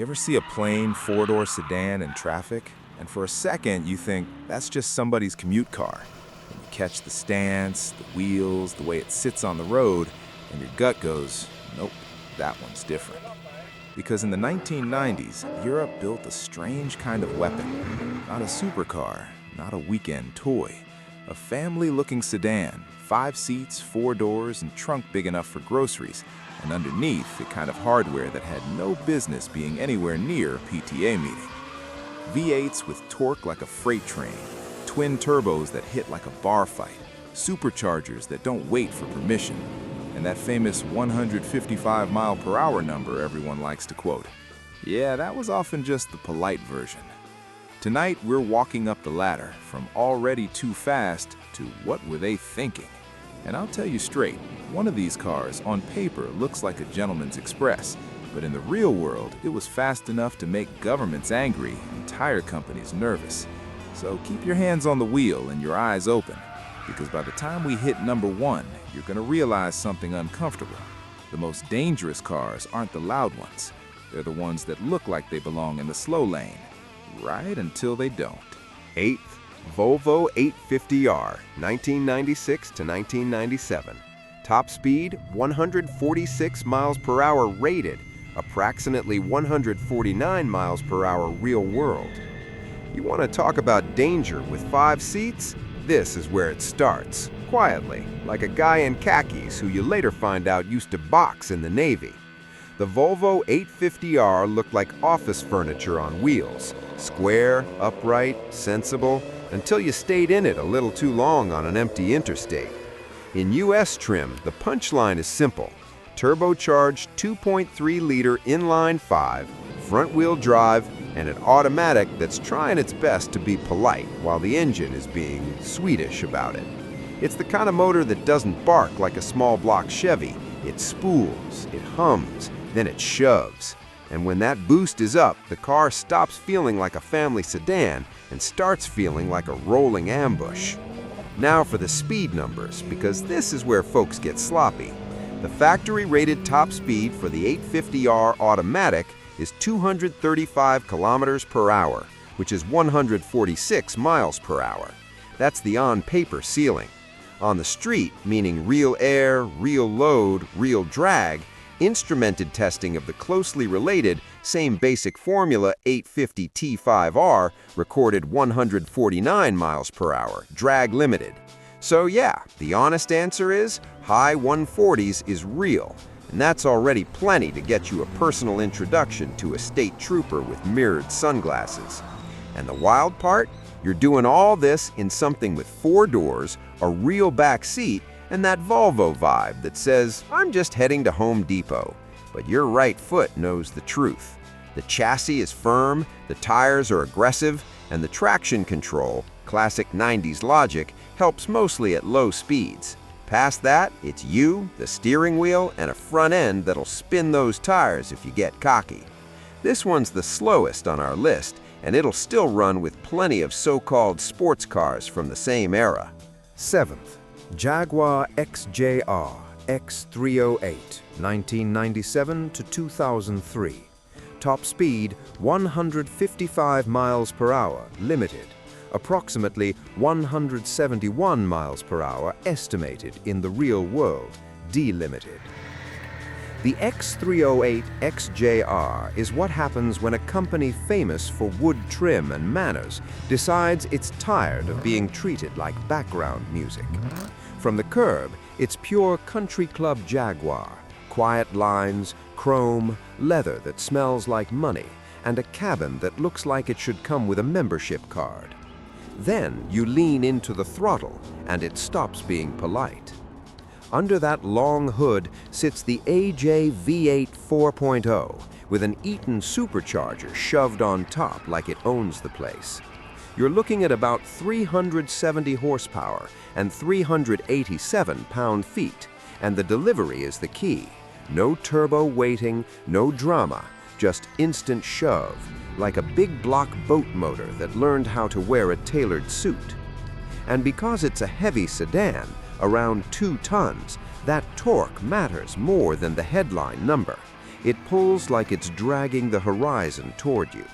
You ever see a plain four-door sedan in traffic, and for a second you think that's just somebody's commute car? And you catch the stance, the wheels, the way it sits on the road, and your gut goes, nope, that one's different. Because in the 1990s, Europe built a strange kind of weapon. Not a supercar, not a weekend toy. A family-looking sedan, 5 seats, 4 doors, and trunk big enough for groceries, and underneath, the kind of hardware that had no business being anywhere near a PTA meeting. V8s with torque like a freight train, twin turbos that hit like a bar fight, superchargers that don't wait for permission, and that famous 155 mile per hour number everyone likes to quote. Yeah, that was often just the polite version. Tonight, we're walking up the ladder from already too fast to what were they thinking? And I'll tell you straight, one of these cars on paper looks like a gentleman's express, but in the real world, it was fast enough to make governments angry and tire companies nervous. So keep your hands on the wheel and your eyes open, because by the time we hit number 1, you're gonna realize something uncomfortable. The most dangerous cars aren't the loud ones. They're the ones that look like they belong in the slow lane. Right until they don't. 8th, Volvo 850R, 1996 to 1997. Top speed, 146 miles per hour rated, approximately 149 miles per hour real world. You want to talk about danger with 5 seats? This is where it starts, quietly, like a guy in khakis who you later find out used to box in the Navy. The Volvo 850R looked like office furniture on wheels. Square, upright, sensible, until you stayed in it a little too long on an empty interstate. In US trim, the punchline is simple. Turbocharged 2.3-liter inline-5, front-wheel drive, and an automatic that's trying its best to be polite while the engine is being Swedish about it. It's the kind of motor that doesn't bark like a small block Chevy. It spools, it hums, then it shoves. And when that boost is up, the car stops feeling like a family sedan and starts feeling like a rolling ambush. Now for the speed numbers, because this is where folks get sloppy. The factory-rated top speed for the 850R automatic is 235 kilometers per hour, which is 146 miles per hour. That's the on-paper ceiling. On the street, meaning real air, real load, real drag, instrumented testing of the closely related, same basic formula 850 T5R recorded 149 miles per hour, drag limited. So yeah, the honest answer is high 140s is real, and that's already plenty to get you a personal introduction to a state trooper with mirrored sunglasses. And the wild part? You're doing all this in something with 4 doors, a real back seat, and that Volvo vibe that says, I'm just heading to Home Depot. But your right foot knows the truth. The chassis is firm, the tires are aggressive, and the traction control, classic 90s logic, helps mostly at low speeds. Past that, it's you, the steering wheel, and a front end that'll spin those tires if you get cocky. This one's the slowest on our list, and it'll still run with plenty of so-called sports cars from the same era. 7th, Jaguar XJR X308, 1997 to 2003. Top speed 155 miles per hour, limited. Approximately 171 miles per hour estimated in the real world, delimited. The X308 XJR is what happens when a company famous for wood trim and manners decides it's tired of being treated like background music. From the curb, it's pure country club Jaguar, quiet lines, chrome, leather that smells like money, and a cabin that looks like it should come with a membership card. Then you lean into the throttle, and it stops being polite. Under that long hood sits the AJ V8 4.0 with an Eaton supercharger shoved on top like it owns the place. You're looking at about 370 horsepower and 387 pound-feet, and the delivery is the key. No turbo waiting, no drama, just instant shove, like a big block boat motor that learned how to wear a tailored suit. And because it's a heavy sedan, around 2 tons, that torque matters more than the headline number. It pulls like it's dragging the horizon toward you.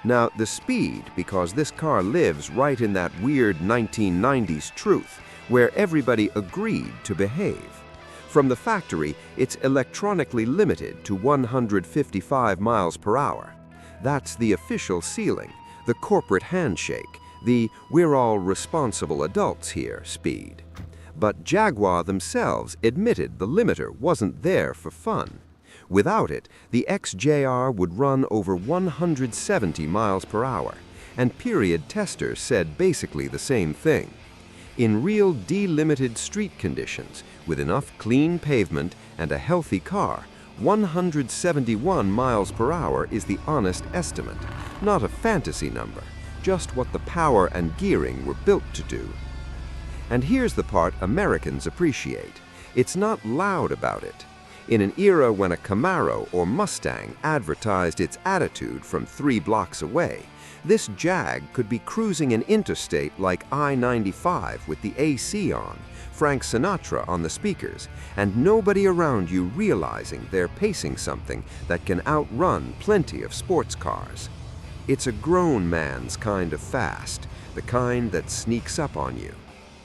Now, the speed, because this car lives right in that weird 1990s truth, where everybody agreed to behave. From the factory, it's electronically limited to 155 miles per hour. That's the official ceiling, the corporate handshake, the "we're all responsible adults here" speed. But Jaguar themselves admitted the limiter wasn't there for fun. Without it, the XJR would run over 170 miles per hour, and period testers said basically the same thing. In real delimited street conditions, with enough clean pavement and a healthy car, 171 miles per hour is the honest estimate, not a fantasy number, just what the power and gearing were built to do. And here's the part Americans appreciate. It's not loud about it. In an era when a Camaro or Mustang advertised its attitude from 3 blocks away, this Jag could be cruising an interstate like I-95 with the AC on, Frank Sinatra on the speakers, and nobody around you realizing they're pacing something that can outrun plenty of sports cars. It's a grown man's kind of fast, the kind that sneaks up on you.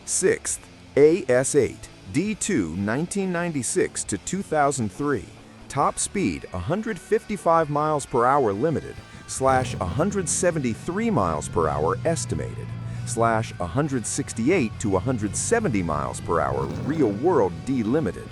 6th, AS8 D2 1996 to 2003. Top speed 155 miles per hour limited / 173 miles per hour estimated / 168 to 170 miles per hour real world delimited.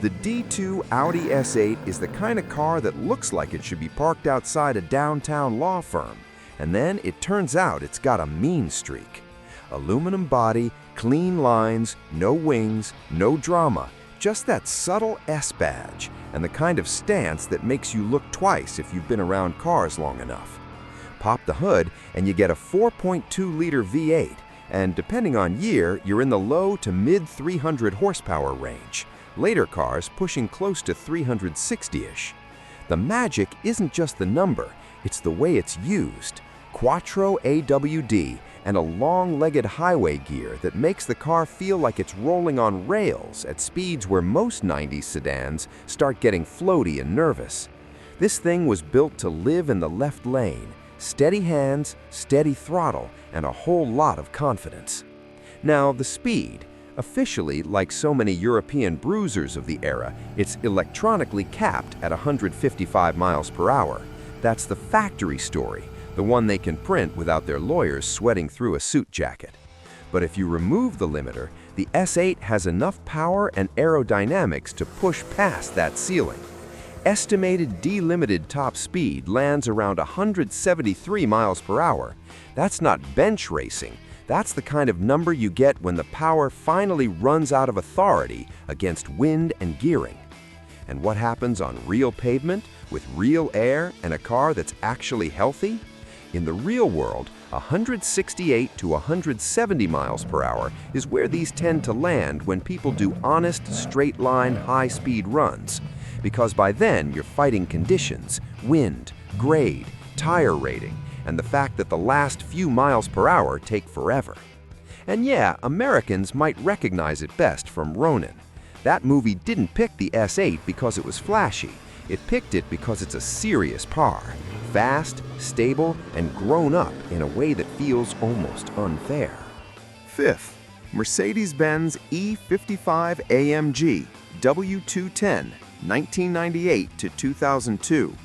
The D2 Audi S8 is the kind of car that looks like it should be parked outside a downtown law firm, and then it turns out it's got a mean streak. Aluminum body, clean lines, no wings, no drama, just that subtle S badge and the kind of stance that makes you look twice if you've been around cars long enough. Pop the hood and you get a 4.2-liter V8, and depending on year, you're in the low to mid 300 horsepower range. Later cars pushing close to 360-ish. The magic isn't just the number, it's the way it's used. Quattro AWD and a long-legged highway gear that makes the car feel like it's rolling on rails at speeds where most 90s sedans start getting floaty and nervous. This thing was built to live in the left lane, steady hands, steady throttle, and a whole lot of confidence. Now, the speed. Officially, like so many European bruisers of the era, it's electronically capped at 155 miles per hour. That's the factory story, the one they can print without their lawyers sweating through a suit jacket. But if you remove the limiter, the S8 has enough power and aerodynamics to push past that ceiling. Estimated delimited top speed lands around 173 miles per hour. That's not bench racing. That's the kind of number you get when the power finally runs out of authority against wind and gearing. And what happens on real pavement, with real air, and a car that's actually healthy? In the real world, 168 to 170 miles per hour is where these tend to land when people do honest, straight-line, high-speed runs. Because by then, you're fighting conditions, wind, grade, tire rating, and the fact that the last few miles per hour take forever. And yeah, Americans might recognize it best from Ronin. That movie didn't pick the S8 because it was flashy. It picked it because it's a serious car. Fast, stable, and grown up in a way that feels almost unfair. 5th, Mercedes-Benz E55 AMG W210 1998 to 2002.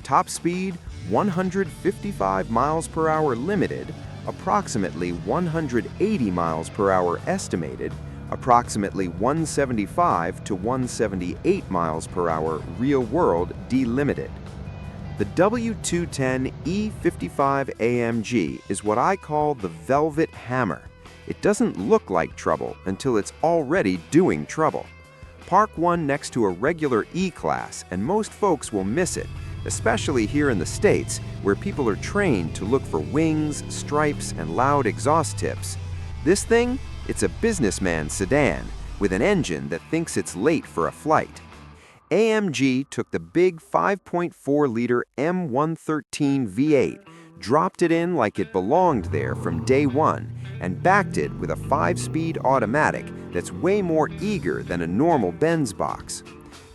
Top speed 155 miles per hour limited, approximately 180 miles per hour estimated, approximately 175 to 178 miles per hour real world delimited. The W210 E55 AMG is what I call the velvet hammer. It doesn't look like trouble until it's already doing trouble. Park one next to a regular E-Class and most folks will miss it, especially here in the States, where people are trained to look for wings, stripes, and loud exhaust tips. This thing? It's a businessman's sedan with an engine that thinks it's late for a flight. AMG took the big 5.4-liter M113 V8, dropped it in like it belonged there from day one, and backed it with a 5-speed automatic that's way more eager than a normal Benz box.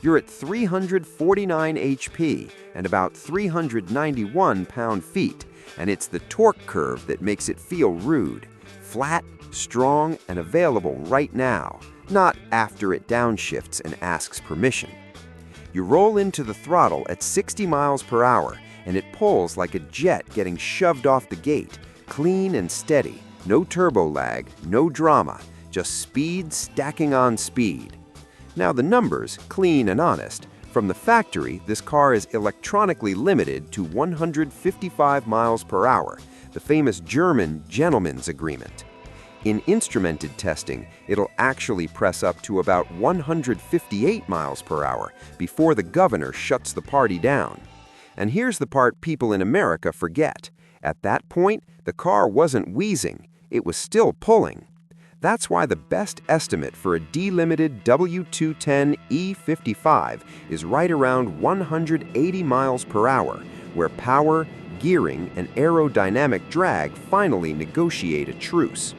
you're at 349 HP and about 391 pound-feet, and it's the torque curve that makes it feel rude. Flat, strong, and available right now, not after it downshifts and asks permission. You roll into the throttle at 60 miles per hour, and it pulls like a jet getting shoved off the gate, clean and steady, no turbo lag, no drama, just speed stacking on speed. Now the numbers, clean and honest. From the factory, this car is electronically limited to 155 miles per hour, the famous German gentleman's agreement. In instrumented testing, it'll actually press up to about 158 miles per hour before the governor shuts the party down. And here's the part people in America forget. At that point, the car wasn't wheezing, it was still pulling. That's why the best estimate for a delimited W210 E55 is right around 180 miles per hour, where power, gearing, and aerodynamic drag finally negotiate a truce.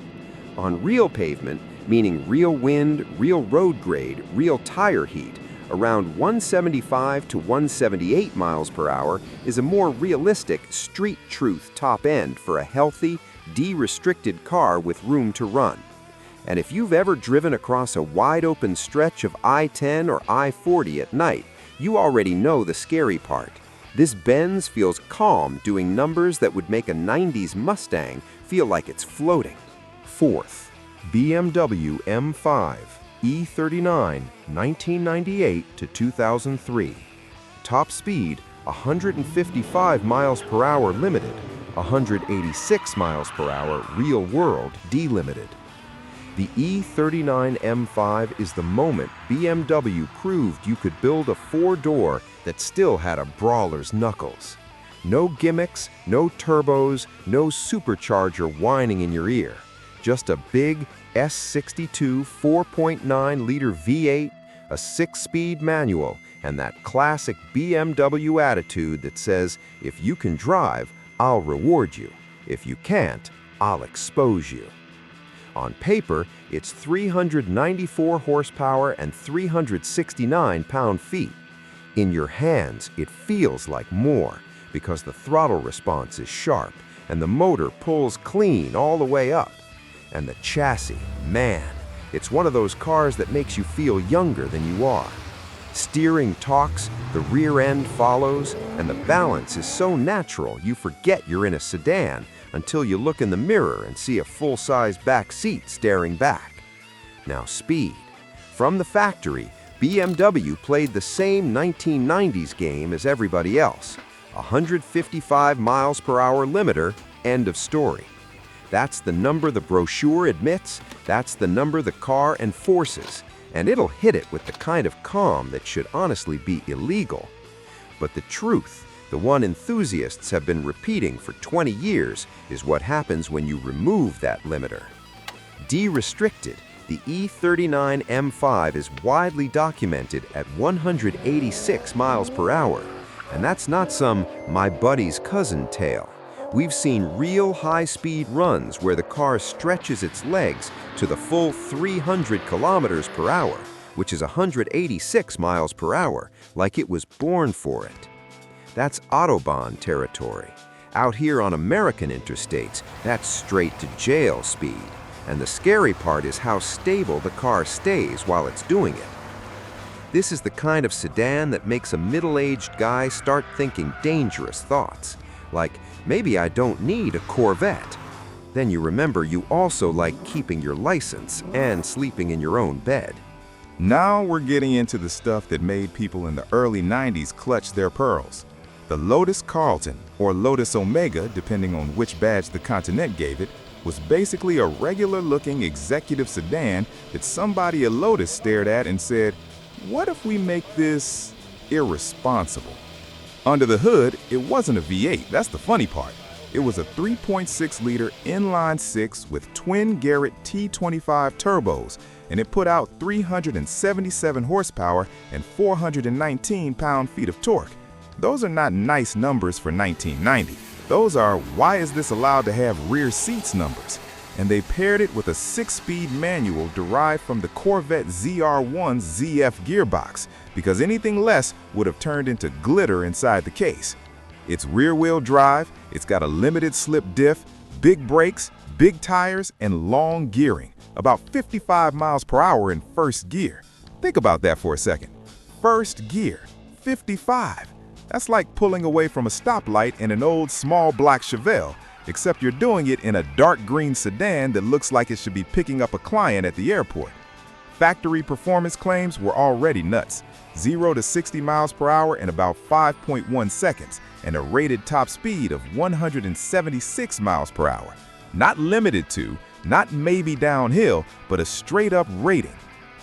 On real pavement, meaning real wind, real road grade, real tire heat, around 175 to 178 miles per hour is a more realistic street truth top end for a healthy, de-restricted car with room to run. And if you've ever driven across a wide-open stretch of I-10 or I-40 at night, you already know the scary part. This Benz feels calm doing numbers that would make a 90s Mustang feel like it's floating. Fourth, BMW M5 E39, 1998 to 2003. Top speed, 155 miles per hour limited, 186 miles per hour real world delimited. The E39 M5 is the moment BMW proved you could build a four-door that still had a brawler's knuckles. No gimmicks, no turbos, no supercharger whining in your ear. Just a big S62 4.9-liter V8, a 6-speed manual, and that classic BMW attitude that says, if you can drive, I'll reward you. If you can't, I'll expose you. On paper, it's 394 horsepower and 369 pound-feet. In your hands, it feels like more because the throttle response is sharp and the motor pulls clean all the way up. And the chassis, man, it's one of those cars that makes you feel younger than you are. Steering talks, the rear end follows, and the balance is so natural you forget you're in a sedan until you look in the mirror and see a full-size back seat staring back. Now speed. From the factory, BMW played the same 1990s game as everybody else. 155 miles per hour limiter, end of story. That's the number the brochure admits, that's the number the car enforces, and it'll hit it with the kind of calm that should honestly be illegal. But the truth, the one enthusiasts have been repeating for 20 years, is what happens when you remove that limiter. De-restricted, the E39 M5 is widely documented at 186 miles per hour, and that's not some my buddy's cousin tale. We've seen real high-speed runs where the car stretches its legs to the full 300 kilometers per hour, which is 186 miles per hour, like it was born for it. That's Autobahn territory. Out here on American interstates, that's straight to jail speed. And the scary part is how stable the car stays while it's doing it. This is the kind of sedan that makes a middle-aged guy start thinking dangerous thoughts, like, maybe I don't need a Corvette. Then you remember you also like keeping your license and sleeping in your own bed. Now we're getting into the stuff that made people in the early 90s clutch their pearls. The Lotus Carlton, or Lotus Omega, depending on which badge the Continent gave it, was basically a regular-looking executive sedan that somebody at Lotus stared at and said, what if we make this irresponsible? Under the hood, it wasn't a V8, that's the funny part. It was a 3.6-liter inline-six with twin Garrett T25 turbos, and it put out 377 horsepower and 419 pound-feet of torque. Those are not nice numbers for 1990. Those are, why is this allowed to have rear seats numbers? and they paired it with a 6-speed manual derived from the Corvette ZR1's ZF gearbox, because anything less would have turned into glitter inside the case. It's rear-wheel drive, it's got a limited slip diff, big brakes, big tires, and long gearing, about 55 miles per hour in first gear. Think about that for a second. First gear, 55. That's like pulling away from a stoplight in an old small black Chevelle, except you're doing it in a dark green sedan that looks like it should be picking up a client at the airport. Factory performance claims were already nuts. 0 to 60 miles per hour in about 5.1 seconds, and a rated top speed of 176 miles per hour. Not limited to, not maybe downhill, but a straight-up rating.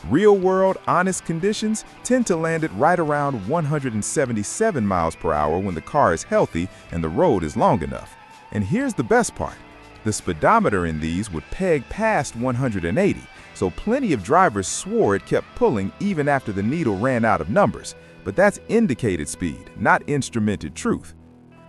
Real-world, honest conditions tend to land it right around 177 miles per hour when the car is healthy and the road is long enough. And here's the best part. The speedometer in these would peg past 180, so plenty of drivers swore it kept pulling even after the needle ran out of numbers. But that's indicated speed, not instrumented truth.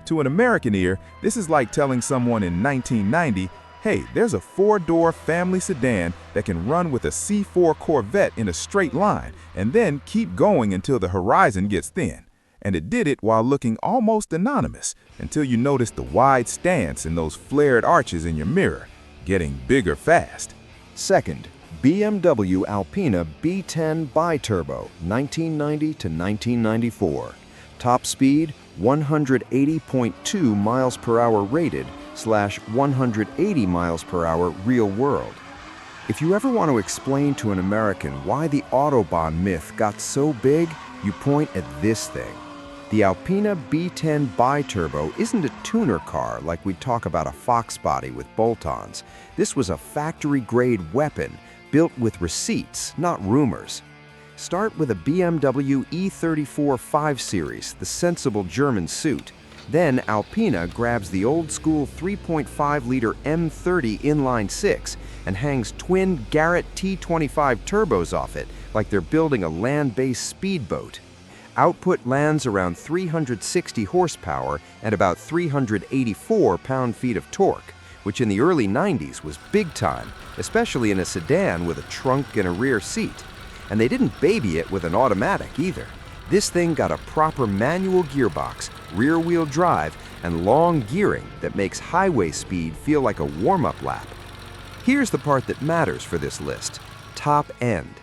To an American ear, this is like telling someone in 1990, hey, there's a 4-door family sedan that can run with a C4 Corvette in a straight line and then keep going until the horizon gets thin. And it did it while looking almost anonymous until you noticed the wide stance and those flared arches in your mirror, getting bigger fast. Second, BMW Alpina B10 Bi-Turbo, 1990 to 1994. Top speed, 180.2 miles per hour rated / 180 miles per hour real world. If you ever want to explain to an American why the Autobahn myth got so big, you point at this thing. The Alpina B10 Bi-Turbo isn't a tuner car like we'd talk about a Fox body with bolt-ons. This was a factory-grade weapon built with receipts, not rumors. Start with a BMW E34 5 Series, the sensible German suit. Then Alpina grabs the old-school 3.5-liter M30 inline-6 and hangs twin Garrett T25 turbos off it like they're building a land-based speedboat. Output lands around 360 horsepower and about 384 pound-feet of torque, which in the early 90s was big time, especially in a sedan with a trunk and a rear seat. And they didn't baby it with an automatic either. This thing got a proper manual gearbox, rear-wheel drive, and long gearing that makes highway speed feel like a warm-up lap. Here's the part that matters for this list: top end.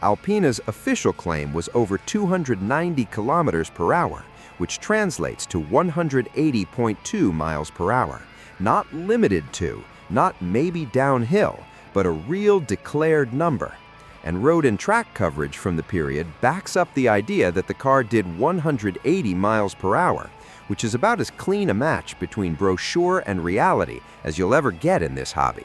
Alpina's official claim was over 290 kilometers per hour, which translates to 180.2 miles per hour. Not limited to, not maybe downhill, but a real declared number. And road and track coverage from the period backs up the idea that the car did 180 miles per hour, which is about as clean a match between brochure and reality as you'll ever get in this hobby.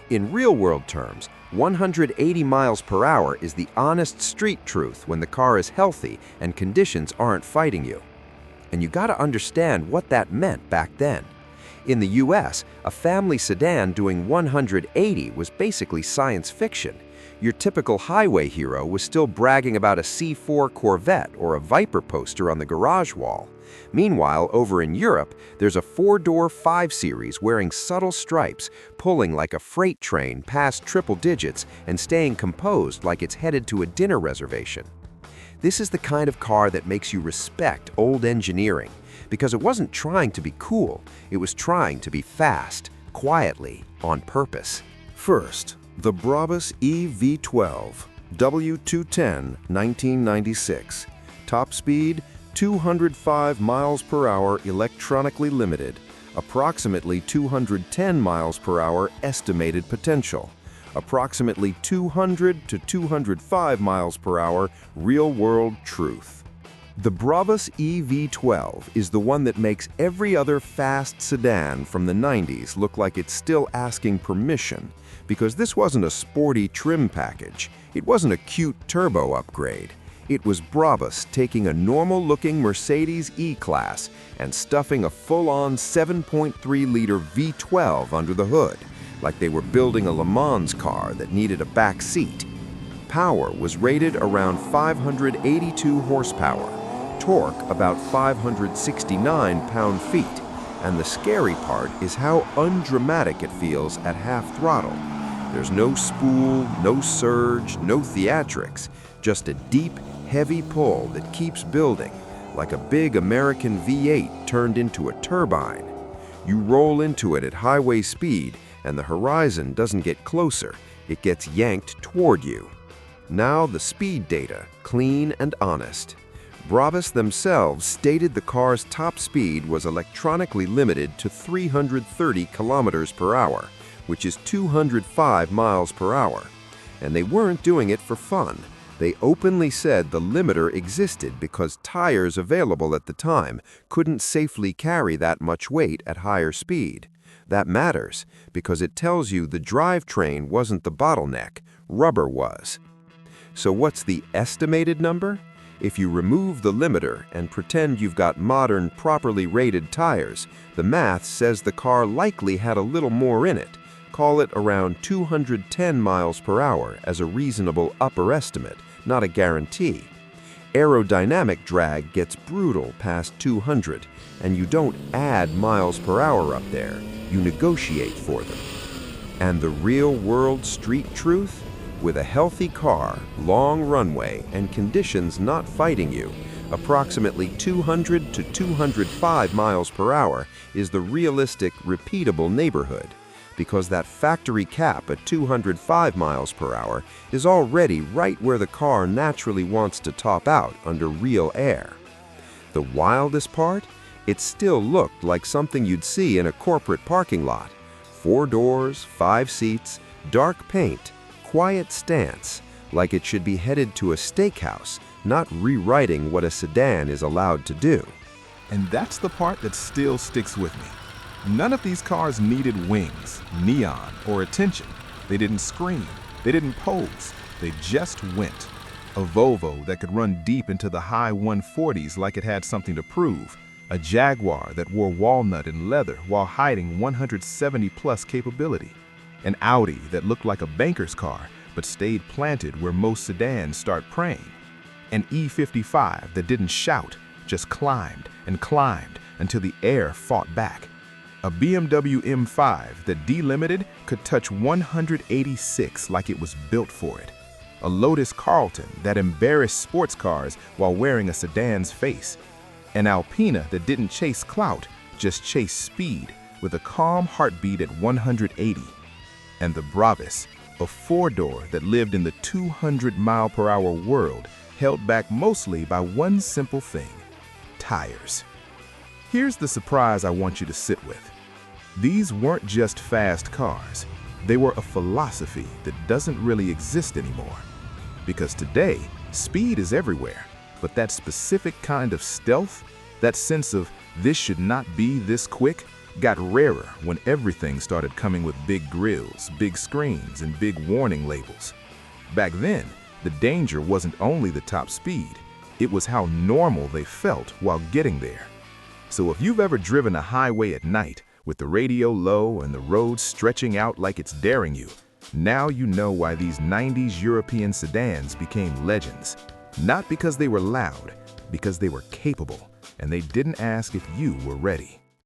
In real-world terms, 180 miles per hour is the honest street truth when the car is healthy and conditions aren't fighting you. And you gotta understand what that meant back then. In the US, a family sedan doing 180 was basically science fiction. Your typical highway hero was still bragging about a C4 Corvette or a Viper poster on the garage wall. Meanwhile, over in Europe, there's a 4-door 5 Series wearing subtle stripes, pulling like a freight train past triple digits and staying composed like it's headed to a dinner reservation. This is the kind of car that makes you respect old engineering, because it wasn't trying to be cool, it was trying to be fast, quietly, on purpose. First, the Brabus E V12 W210 1996. Top speed 205 miles per hour electronically limited, approximately 210 miles per hour estimated potential, approximately 200 to 205 miles per hour real-world truth. The Brabus E V12 is the one that makes every other fast sedan from the 90s look like it's still asking permission, because this wasn't a sporty trim package. It wasn't a cute turbo upgrade. It was Brabus taking a normal-looking Mercedes E-Class and stuffing a full-on 7.3-liter V12 under the hood, like they were building a Le Mans car that needed a back seat. Power was rated around 582 horsepower, torque about 569 pound-feet, And the scary part is how undramatic it feels at half throttle. There's no spool, no surge, no theatrics, just a deep, heavy pull that keeps building, like a big American V8 turned into a turbine. You roll into it at highway speed, and the horizon doesn't get closer, it gets yanked toward you. Now the speed data, clean and honest. Brabus themselves stated the car's top speed was electronically limited to 330 kilometers per hour, which is 205 miles per hour. And they weren't doing it for fun. They openly said the limiter existed because tires available at the time couldn't safely carry that much weight at higher speed. That matters because it tells you the drivetrain wasn't the bottleneck, rubber was. So what's the estimated number? If you remove the limiter and pretend you've got modern, properly rated tires, the math says the car likely had a little more in it. Call it around 210 miles per hour as a reasonable upper estimate, not a guarantee. Aerodynamic drag gets brutal past 200, and you don't add miles per hour up there, you negotiate for them. And the real-world street truth? With a healthy car, long runway, and conditions not fighting you, approximately 200 to 205 miles per hour is the realistic, repeatable neighborhood, because that factory cap at 205 miles per hour is already right where the car naturally wants to top out under real air. The wildest part? It still looked like something you'd see in a corporate parking lot. 4 doors, 5 seats, dark paint, quiet stance, like it should be headed to a steakhouse, not rewriting what a sedan is allowed to do. And that's the part that still sticks with me. None of these cars needed wings, neon, or attention. They didn't scream. They didn't pose. They just went. A Volvo that could run deep into the high 140s like it had something to prove. A Jaguar that wore walnut and leather while hiding 170-plus capability. An Audi that looked like a banker's car but stayed planted where most sedans start praying. An E55 that didn't shout, just climbed and climbed until the air fought back. A BMW M5 that delimited could touch 186 like it was built for it. A Lotus Carlton that embarrassed sports cars while wearing a sedan's face. An Alpina that didn't chase clout, just chase speed with a calm heartbeat at 180. And the Brabus, a 4-door that lived in the 200-mile-per-hour world, held back mostly by one simple thing: tires. Here's the surprise I want you to sit with. These weren't just fast cars. They were a philosophy that doesn't really exist anymore. Because today, speed is everywhere, but that specific kind of stealth, that sense of this should not be this quick, got rarer when everything started coming with big grills, big screens, and big warning labels. Back then, the danger wasn't only the top speed, it was how normal they felt while getting there. So if you've ever driven a highway at night with the radio low and the road stretching out like it's daring you, now you know why these 90s European sedans became legends. Not because they were loud, because they were capable, and they didn't ask if you were ready.